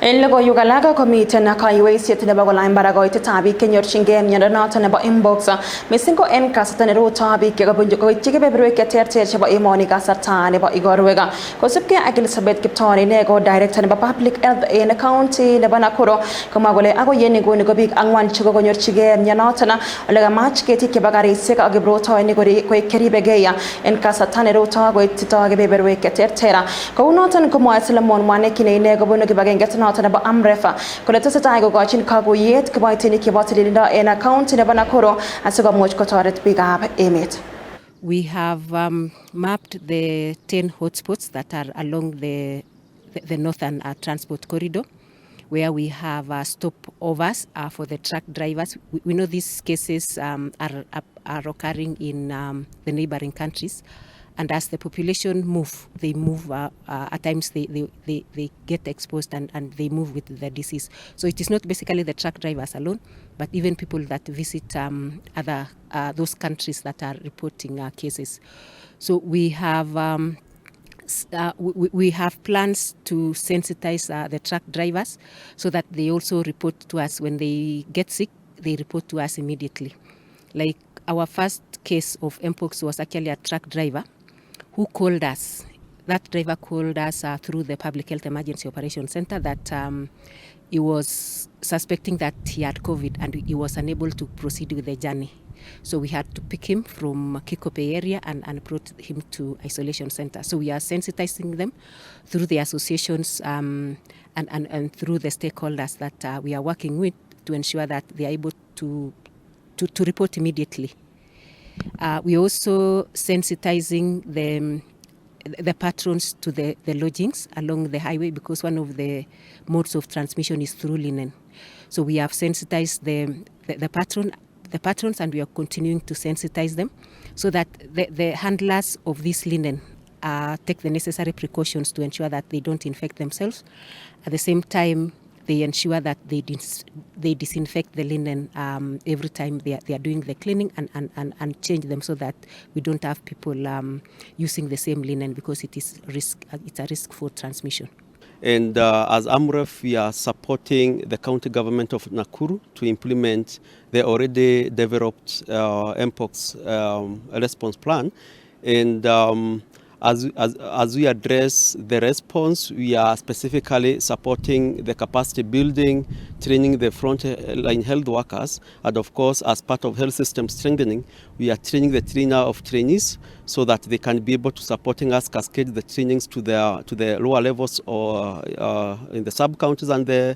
En logoiwek alak komiten kaiweisyet nebo kolany barak koitetab biik kenyorchingei miondo noton nebo Mpox missing ko en kasarta nerutoi biik koityi kebeberwek cheterter chebo emoni kasarta nebo igorwek. Kosubkei ak Elizabeth Kipton ine ko director nebo public health en county nebo Nakuru komwa kole akoi en nguni ko biik 4 chekokonyorchigei mionoton ole kamach ketik chebo karisiek ak kiprutoinik koek keribegei en kasarta nerutoi koititoi kebeberwek cheterter. Kounoton komwae Solomon Mwaneki ne ine kobunu kibagengeit noton nebo Amref kole tesetai kokochin kakuyet kiboitinik chebo tililindo en county nebo Nakuru asikomuch kotoret biikab emet. We have mapped the 10 hotspots that are along the northern transport corridor, where we have stopovers for the truck drivers. We know these cases are occurring in the neighboring countries. And as the population they move at times they get exposed and they move with the disease. So it is not basically the truck drivers alone, but even people that visit those countries that are reporting cases. So we have we have plans to sensitize the truck drivers so that they also report to us when they get sick. They report to us immediately. Like our first case of Mpox was actually a truck driver who called us. That driver called us through the Public Health Emergency Operations Center that he was suspecting that he had COVID and he was unable to proceed with the journey. So we had to pick him from Kikope area and brought him to isolation center. So we are sensitizing them through the associations and through the stakeholders that we are working with to ensure that they are able to report immediately. We also sensitizing the patrons to the lodgings along the highway because one of the modes of transmission is through linen. So we have sensitized the patrons and we are continuing to sensitize them so that the handlers of this linen take the necessary precautions to ensure that they don't infect themselves. At the same time, they ensure that they disinfect the linen every time they are doing the cleaning and change them so that we don't have people using the same linen because it's a risk for transmission. And as AMREF, we are supporting the county government of Nakuru to implement the already developed Mpox response plan. And as we address the response, we are specifically supporting the capacity building, training the frontline health workers, and of course, as part of health system strengthening, we are training the trainer of trainees so that they can be able to supporting us cascade the trainings to the lower levels or in the sub-counties and the